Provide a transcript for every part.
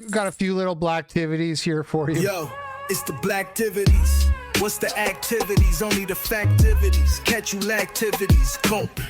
Got a few little Blacktivities here for you. Yo, it's the Blacktivities. What's the activities? Only the factivities. Catch you lactivities. Cope.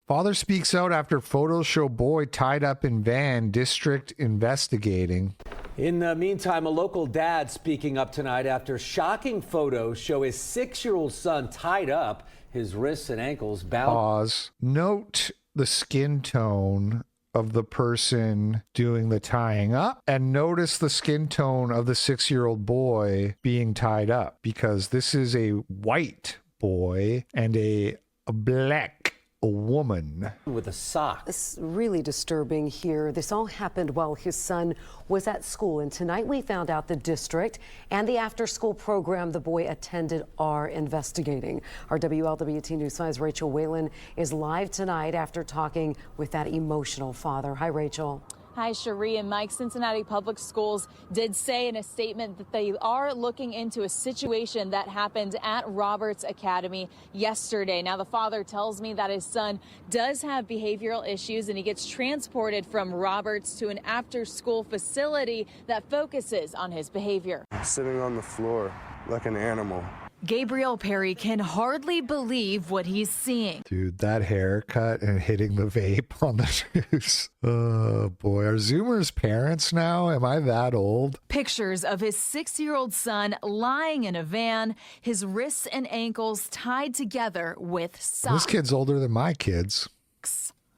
Father speaks out after photos show boy tied up in van, district investigating. In the meantime, a local dad speaking up tonight after shocking photos show his 6-year-old son tied up, his wrists and ankles bound. Pause. Note the skin tone of the person doing the tying up, and notice the skin tone of the 6-year-old boy being tied up, because this is a white boy and a black woman with a sock. It's really disturbing here. This all happened while his son was at school, and tonight we found out the district and the after-school program the boy attended are investigating. Our WLWT News 5's Rachel Whalen is live tonight after talking with that emotional father. Hi, Rachel. Hi, Cherie and Mike. Cincinnati Public Schools did say in a statement that they are looking into a situation that happened at Roberts Academy yesterday. Now, the father tells me that his son does have behavioral issues and he gets transported from Roberts to an after-school facility that focuses on his behavior. Sitting on the floor like an animal. Gabriel Perry can hardly believe what he's seeing. Dude, that haircut and hitting the vape on the shoes. Oh boy, are Zoomers parents now? Am I that old? Pictures of his 6-year-old son lying in a van, his wrists and ankles tied together with socks. This kid's older than my kids.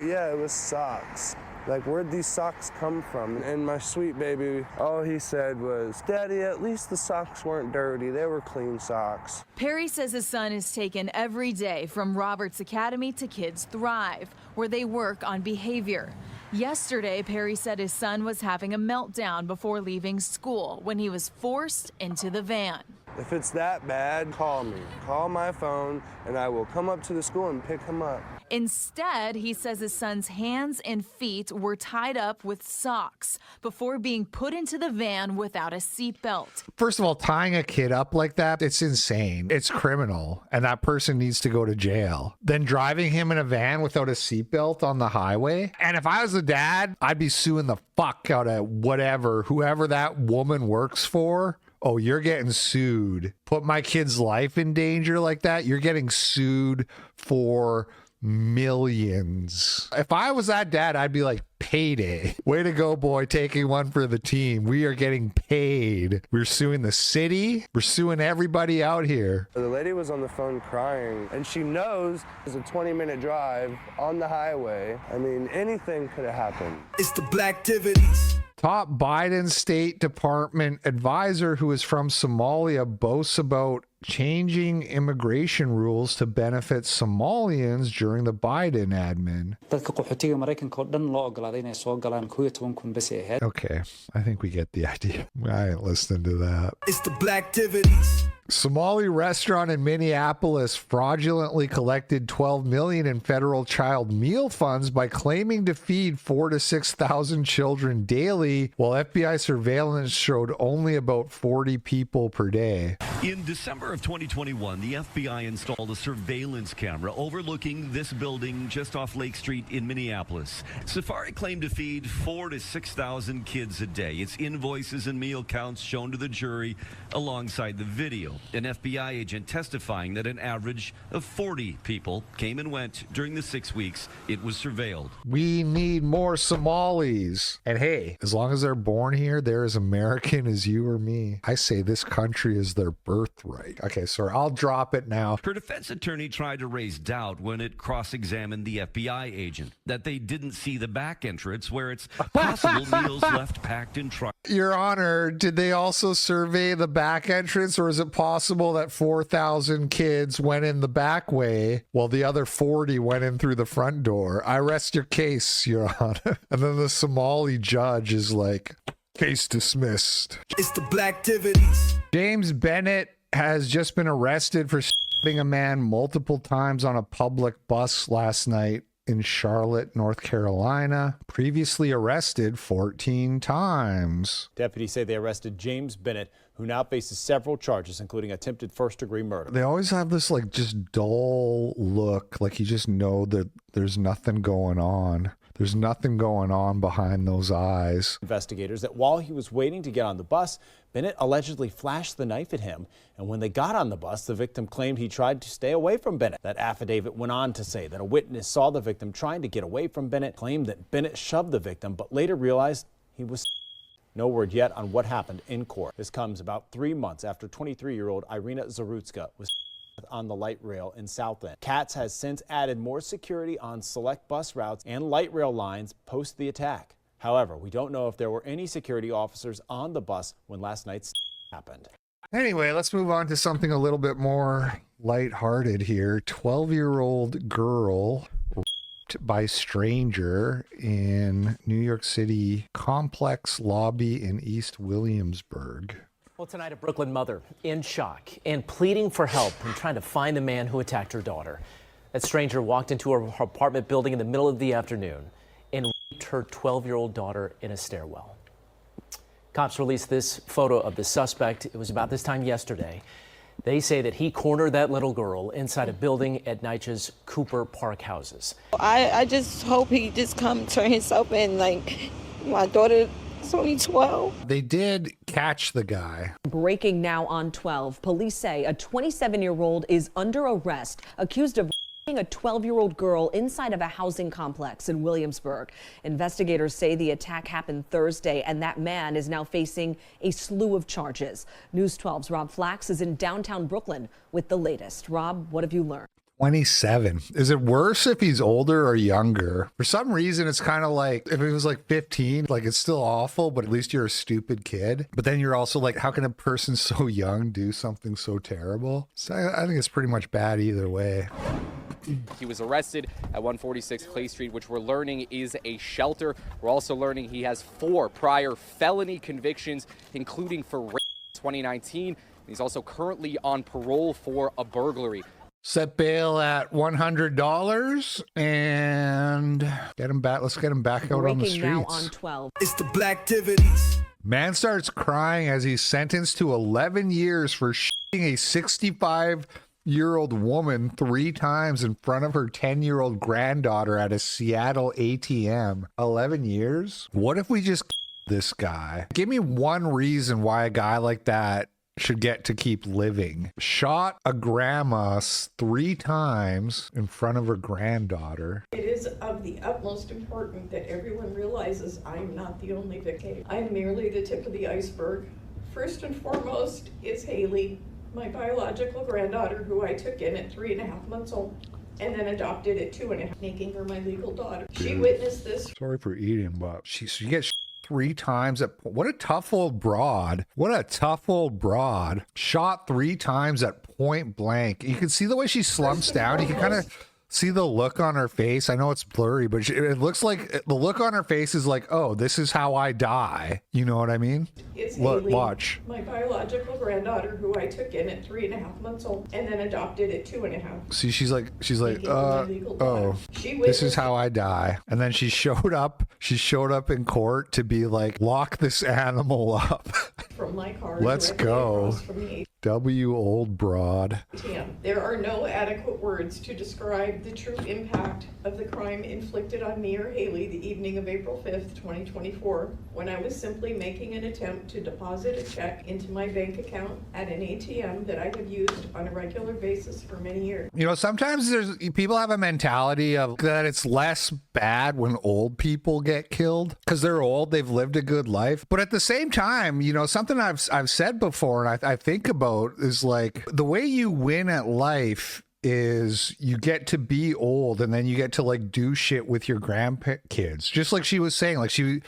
Yeah, it was socks. Like, where'd these socks come from? And my sweet baby, all he said was, "Daddy, at least the socks weren't dirty. They were clean socks." Perry says his son is taken every day from Roberts Academy to Kids Thrive, where they work on behavior. Yesterday, Perry said his son was having a meltdown before leaving school when he was forced into the van. If it's that bad, call me. Call my phone, and I will come up to the school and pick him up. Instead, he says his son's hands and feet were tied up with socks before being put into the van without a seatbelt. First of all, tying a kid up like that, it's insane. It's criminal, and that person needs to go to jail. Then driving him in a van without a seatbelt on the highway. And if I was a dad, I'd be suing the fuck out of whoever that woman works for. Oh, you're getting sued. Put my kid's life in danger like that, you're getting sued for millions. If I was that dad, I'd be like, payday. Way to go, boy, taking one for the team. We are getting paid. We're suing the city. We're suing everybody out here. The lady was on the phone crying, and she knows it's a 20-minute drive on the highway. I mean, anything could have happened. It's the Blacktivities. Top Biden State Department advisor who is from Somalia boasts about changing immigration rules to benefit Somalians during the Biden admin. Okay, I think we get the idea. I ain't listening to that. It's the Blacktivities. Somali restaurant in Minneapolis fraudulently collected $12 million in federal child meal funds by claiming to feed 4,000 to 6,000 children daily, while FBI surveillance showed only about 40 people per day. In December of 2021, the FBI installed a surveillance camera overlooking this building just off Lake Street in Minneapolis. Safari claimed to feed 4,000 to 6,000 kids a day. Its invoices and meal counts shown to the jury alongside the video. An FBI agent testifying that an average of 40 people came and went during the 6 weeks it was surveilled. We need more Somalis. And hey, as long as they're born here, they're as American as you or me. I say this country is their birthright. Okay, sorry, I'll drop it now. Her defense attorney tried to raise doubt when it cross-examined the FBI agent that they didn't see the back entrance where it's possible meals left packed in trucks. Your Honor, did they also survey the back entrance, or is it possible that 4,000 kids went in the back way while the other 40 went in through the front door? I rest your case, Your Honor. And then the Somali judge is like, case dismissed. It's the Blacktivities. James Bennett has just been arrested for stabbing a man multiple times on a public bus last night in Charlotte, North Carolina. Previously arrested 14 times. Deputies say they arrested James Bennett, who now faces several charges, including attempted first-degree murder. They always have this like just dull look, like you just know that there's nothing going on. There's nothing going on behind those eyes. Investigators that while he was waiting to get on the bus, Bennett allegedly flashed the knife at him. And when they got on the bus, the victim claimed he tried to stay away from Bennett. That affidavit went on to say that a witness saw the victim trying to get away from Bennett, claimed that Bennett shoved the victim, but later realized he was. No word yet on what happened in court. This comes about 3 months after 23-year-old Irina Zarutska was on the light rail in South End. CATS has since added more security on select bus routes and light rail lines post the attack. However, we don't know if there were any security officers on the bus when last night's happened. Anyway, let's move on to something a little bit more lighthearted here. 12-year-old girl by stranger in New York City complex lobby in East Williamsburg. Well, tonight, a Brooklyn mother in shock and pleading for help and trying to find the man who attacked her daughter. That stranger walked into her apartment building in the middle of the afternoon and raped her 12-year-old daughter in a stairwell. Cops released this photo of the suspect. It was about this time yesterday. They say that he cornered that little girl inside a building at NYCHA's Cooper Park houses. I just hope he just come turn himself in. Like, my daughter is only 12. They did catch the guy. Breaking now on 12. Police say a 27-year-old is under arrest, accused of a 12-year-old girl inside of a housing complex in Williamsburg. Investigators say the attack happened Thursday, and that man is now facing a slew of charges. News 12's Rob Flax is in downtown Brooklyn with the latest. Rob, what have you learned? 27. Is it worse if he's older or younger? For some reason, it's kind of like if it was like 15, like it's still awful, but at least you're a stupid kid. But then you're also like, how can a person so young do something so terrible? So I think it's pretty much bad either way. He was arrested at 146 Clay Street, which we're learning is a shelter. We're also learning he has 4 prior felony convictions, including for rape in 2019. He's also currently on parole for a burglary. Set bail at $100 and get him back. Let's get him back out on the streets. Now on 12. It's the Blacktivities. Man starts crying as he's sentenced to 11 years for shooting a 65-year-old woman 3 times in front of her 10-year-old granddaughter at a Seattle ATM. 11 years? What if we just this guy? Give me one reason why a guy like that should get to keep living. Shot a grandma 3 times in front of her granddaughter. It is of the utmost importance that everyone realizes I'm not the only victim. I'm merely the tip of the iceberg. First and foremost is Haley, my biological granddaughter, who I took in at 3.5 months old and then adopted at 2.5, making her my legal daughter. She witnessed this. Sorry for eating, but she gets 3 times at, what a tough old broad. What a tough old broad. Shot 3 times at point blank. You can see the way she slumps down. You can kind of see the look on her face. I know it's blurry, but it looks like the look on her face is like, oh, this is how I die. You know what I mean? It's Look, Haley, watch. my biological granddaughter, who I took in at 3.5 months old and then adopted at 2.5. See, she's like, oh, She this is how I die. And then she showed up in court to be like, lock this animal up. From my car. Let's directly go. across from the W old broad. ATM. There are no adequate words to describe the true impact of the crime inflicted on me or Haley the evening of April 5th, 2024, when I was simply making an attempt to deposit a check into my bank account at an ATM that I have used on a regular basis for many years. You know, sometimes people have a mentality of that it's less bad when old people get killed because they're old, they've lived a good life. But at the same time, you know, something I've said before and I think about is like the way you win at life is you get to be old and then you get to like do shit with your grandkids. Just like she was saying, like she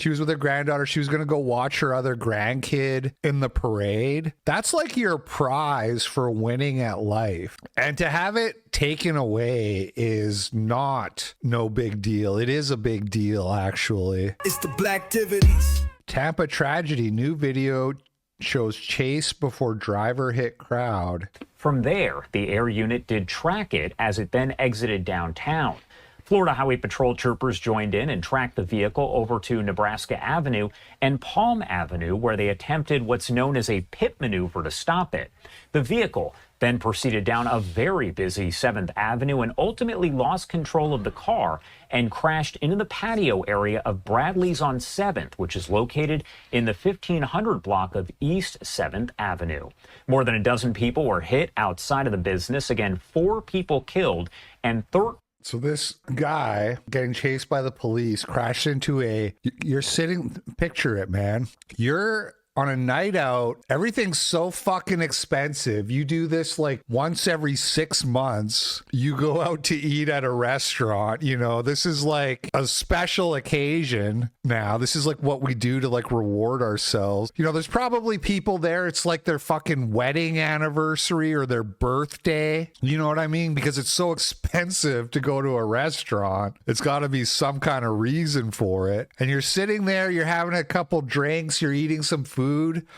was with her granddaughter. She was going to go watch her other grandkid in the parade. That's like your prize for winning at life. And to have it taken away is not no big deal. It is a big deal, actually. It's the Blacktivities. Tampa tragedy. New video shows chase before driver hit crowd. From there, the air unit did track it as it then exited downtown. Florida Highway Patrol troopers joined in and tracked the vehicle over to Nebraska Avenue and Palm Avenue, where they attempted what's known as a pit maneuver to stop it. The vehicle then proceeded down a very busy 7th Avenue and ultimately lost control of the car and crashed into the patio area of Bradley's on 7th, which is located in the 1500 block of East 7th Avenue. More than a dozen people were hit outside of the business. Again, 4 people killed and 13. So this guy getting chased by the police crashed into you're sitting, picture it, man. You're on a night out, everything's so fucking expensive. You do this like once every 6 months. You go out to eat at a restaurant. You know, this is like a special occasion now. This is like what we do to like reward ourselves. You know, there's probably people there. It's like their fucking wedding anniversary or their birthday. You know what I mean? Because it's so expensive to go to a restaurant. It's got to be some kind of reason for it. And you're sitting there, you're having a couple drinks, you're eating some food.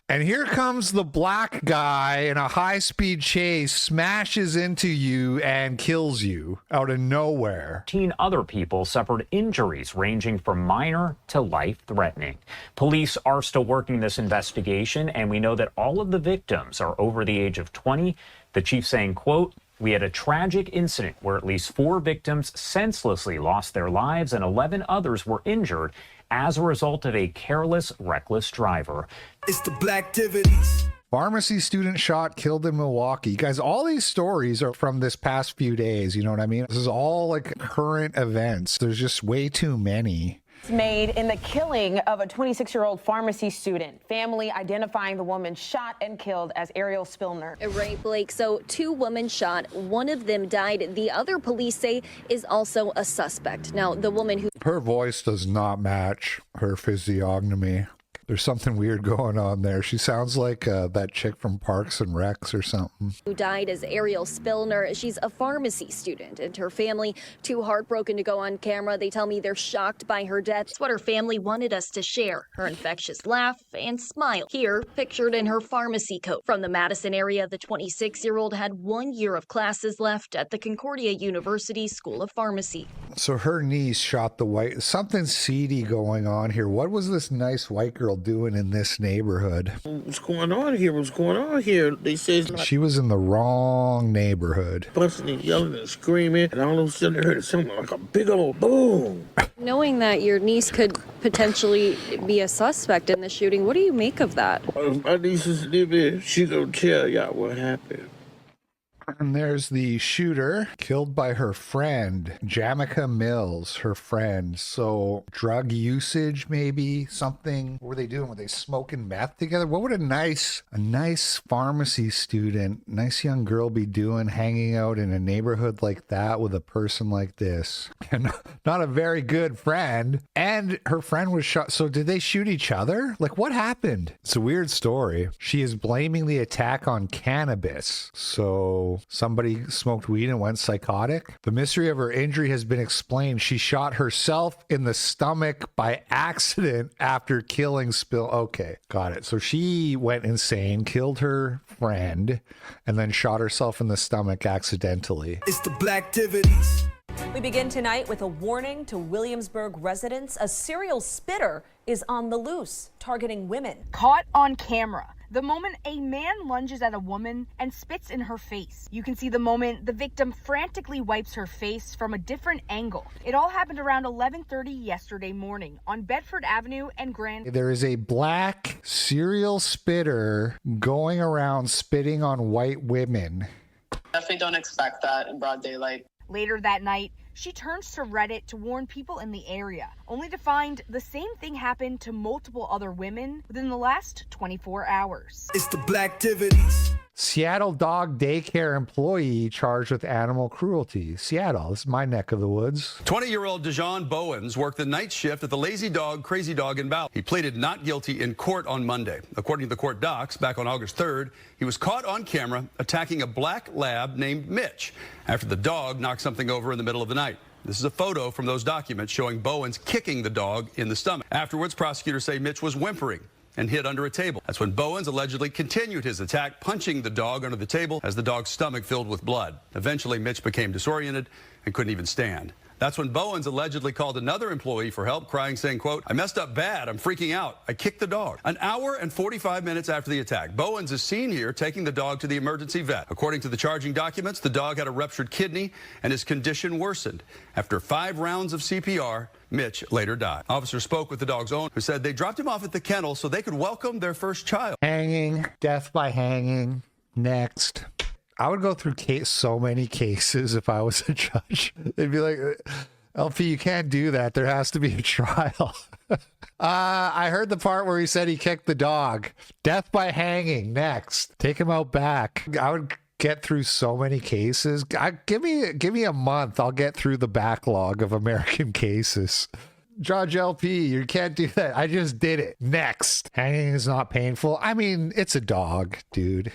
And here comes the black guy in a high-speed chase, smashes into you and kills you out of nowhere. 13 other people suffered injuries ranging from minor to life-threatening. Police are still working this investigation, and we know that all of the victims are over the age of 20. The chief saying, quote, "We had a tragic incident where at least 4 victims senselessly lost their lives and 11 others were injured as a result of a careless, reckless driver." It's the Blacktivities. Pharmacy student shot, killed in Milwaukee. Guys, all these stories are from this past few days. You know what I mean? This is all like current events. There's just way too many. Made in the killing of a 26-year-old pharmacy student. Family identifying the woman shot and killed as Ariel Spillner. Right, Blake. So 2 women shot. One of them died. The other, police say, is also a suspect. Now, the woman who... Her voice does not match her physiognomy. There's something weird going on there. She sounds like that chick from Parks and Recs or something. Who died is Ariel Spillner. She's a pharmacy student, and her family too heartbroken to go on camera. They tell me they're shocked by her death. It's what her family wanted us to share. Her infectious laugh and smile. Here, pictured in her pharmacy coat. From the Madison area, the 26-year-old had 1 year of classes left at the Concordia University School of Pharmacy. So her niece shot the white... Something seedy going on here. What was this nice white girl doing in this neighborhood? What's going on here? What's going on here? They say she was in the wrong neighborhood. Busting and yelling and screaming, and all of a sudden I heard something like a big old boom. Knowing that your niece could potentially be a suspect in the shooting, what do you make of that? My niece is living. She gonna tell y'all what happened. And there's the shooter killed by her friend, Jamaica Mills, her friend. So drug usage, maybe something. What were they doing? Were they smoking meth together? What would a nice pharmacy student, nice young girl be doing hanging out in a neighborhood like that with a person like this? And not a very good friend. And her friend was shot. So did they shoot each other? Like what happened? It's a weird story. She is blaming the attack on cannabis. So somebody smoked weed and went psychotic. The mystery of her injury has been explained. She shot herself in the stomach by accident after killing Spill. Okay, got it. So she went insane, killed her friend, and then shot herself in the stomach accidentally. It's the Blacktivities. We begin tonight with a warning to Williamsburg residents. A serial spitter is on the loose, targeting women. Caught on camera. The moment a man lunges at a woman and spits in her face. You can see the moment the victim frantically wipes her face from a different angle. It all happened around 11:30 yesterday morning on Bedford Avenue and Grand. There is a black serial spitter going around spitting on white women. Definitely don't expect that in broad daylight. Later that night, she turns to Reddit to warn people in the area, only to find the same thing happened to multiple other women within the last 24 hours. It's the Blacktivities. Seattle dog daycare employee charged with animal cruelty. Seattle, this is my neck of the woods. 20-year-old Dejon Bowens worked the night shift at the Lazy Dog, Crazy Dog in Bowles. He pleaded not guilty in court on Monday. According to the court docs, back on August 3rd, he was caught on camera attacking a black lab named Mitch after the dog knocked something over in the middle of the night. This is a photo from those documents showing Bowens kicking the dog in the stomach. Afterwards, prosecutors say Mitch was whimpering and hid under a table. That's when Bowens allegedly continued his attack, punching the dog under the table as the dog's stomach filled with blood. Eventually, Mitch became disoriented and couldn't even stand. That's when Bowens allegedly called another employee for help, crying, saying, quote, "I messed up bad. I'm freaking out. I kicked the dog." An hour and 45 minutes after the attack, Bowens is seen here taking the dog to the emergency vet. According to the charging documents, the dog had a ruptured kidney and his condition worsened. After 5 rounds of CPR, Mitch later died. Officers spoke with the dog's owner, who said they dropped him off at the kennel so they could welcome their first child. Hanging, death by hanging. Next. I would go through so many cases if I was a judge. They'd be like, LP, you can't do that. There has to be a trial. I heard the part where he said he kicked the dog. Death by hanging. Next. Take him out back. I would get through so many cases. Give me a month. I'll get through the backlog of American cases. Judge LP, you can't do that. I just did it. Next. Hanging is not painful. I mean, it's a dog, dude.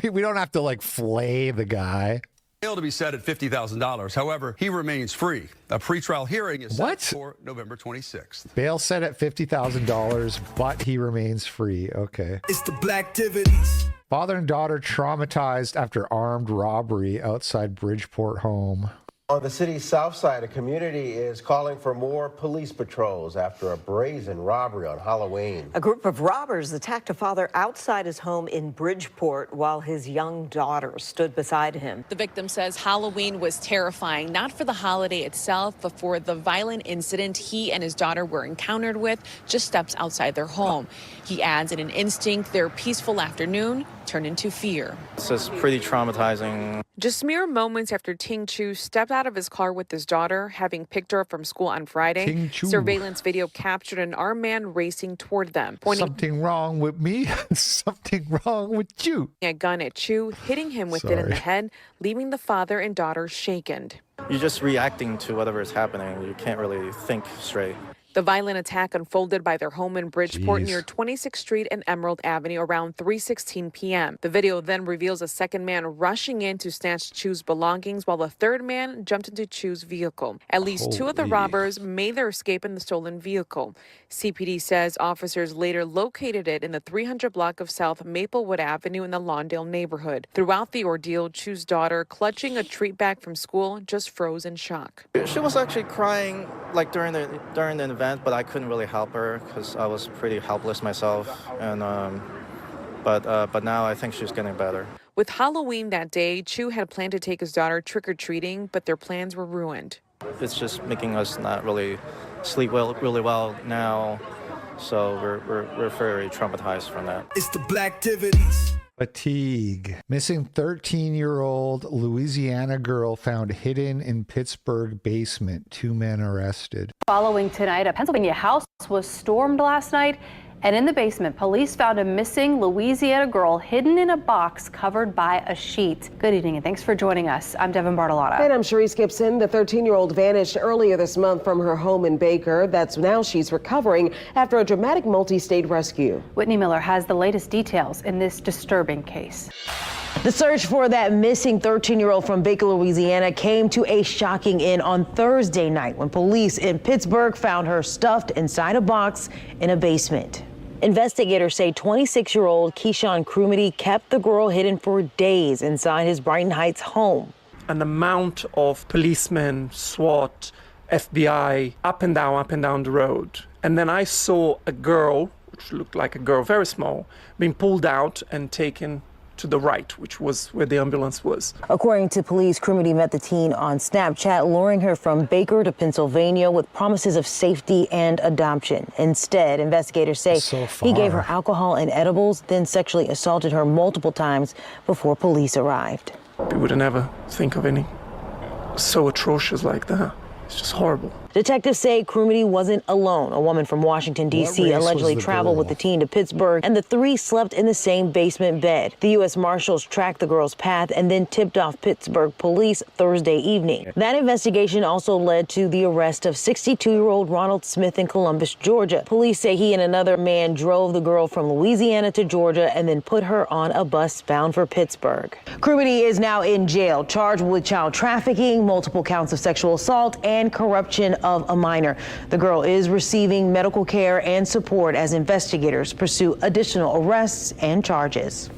We don't have to like flay the guy. Bail to be set at $50,000. However, he remains free. A pretrial hearing is set for November 26th. Bail set at $50,000, but he remains free. Okay. It's the Blacktivities. Father and daughter traumatized after armed robbery outside Bridgeport home. On the city's south side, a community is calling for more police patrols after a brazen robbery on Halloween. A group of robbers attacked a father outside his home in Bridgeport while his young daughter stood beside him. The victim says Halloween was terrifying, not for the holiday itself, but for the violent incident he and his daughter were encountered with just steps outside their home. He adds, in an instinct, their peaceful afternoon turned into fear. This is pretty traumatizing. Just mere moments after Ting Chu stepped out of his car with his daughter, having picked her up from school on Friday, surveillance video captured an armed man racing toward them, pointing something wrong with me, something wrong with you. A gun at Chu, hitting him with it in the head, leaving the father and daughter shaken. You're just reacting to whatever is happening. You can't really think straight. The violent attack unfolded by their home in Bridgeport near 26th Street and Emerald Avenue around 3:16 p.m. The video then reveals a second man rushing in to snatch Chu's belongings while a third man jumped into Chu's vehicle. At least 2 of the robbers made their escape in the stolen vehicle. CPD says officers later located it in the 300 block of South Maplewood Avenue in the Lawndale neighborhood. Throughout the ordeal, Chu's daughter, clutching a treat bag from school, just froze in shock. She was actually crying like during the event, but I couldn't really help her because I was pretty helpless myself. And but now I think she's getting better. With Halloween that day, Chu had planned to take his daughter trick-or-treating, but their plans were ruined. It's just making us not really sleep really well now, so we're very traumatized from that. It's the Blacktivities. Fatigue. Missing 13-year-old Louisiana girl found hidden in Pittsburgh basement. 2 men arrested. Following tonight, a Pennsylvania house was stormed last night, and in the basement, police found a missing Louisiana girl hidden in a box covered by a sheet. Good evening, and thanks for joining us. I'm Devin Bartolotta. And I'm Sharice Gibson. The 13-year-old vanished earlier this month from her home in Baker. That's now she's recovering after a dramatic multi-state rescue. Whitney Miller has the latest details in this disturbing case. The search for that missing 13-year-old from Baker, Louisiana came to a shocking end on Thursday night when police in Pittsburgh found her stuffed inside a box in a basement. Investigators say 26-year-old Keyshawn Crumity kept the girl hidden for days inside his Brighton Heights home. An amount of policemen, SWAT, FBI, up and down the road. And then I saw a girl, which looked like a girl, very small, being pulled out and taken to the right, which was where the ambulance was. According to police, Crumity met the teen on Snapchat, luring her from Baker to Pennsylvania with promises of safety and adoption. Instead, investigators say he gave her alcohol and edibles, then sexually assaulted her multiple times before police arrived. We would never think of any so atrocious like that. It's just horrible. Detectives say Crumity wasn't alone. A woman from Washington, D.C. allegedly traveled with the teen to Pittsburgh, and the 3 slept in the same basement bed. The U.S. Marshals tracked the girl's path and then tipped off Pittsburgh police Thursday evening. That investigation also led to the arrest of 62-year-old Ronald Smith in Columbus, Georgia. Police say he and another man drove the girl from Louisiana to Georgia and then put her on a bus bound for Pittsburgh. Crumity is now in jail, charged with child trafficking, multiple counts of sexual assault, and corruption of a minor. The girl is receiving medical care and support as investigators pursue additional arrests and charges.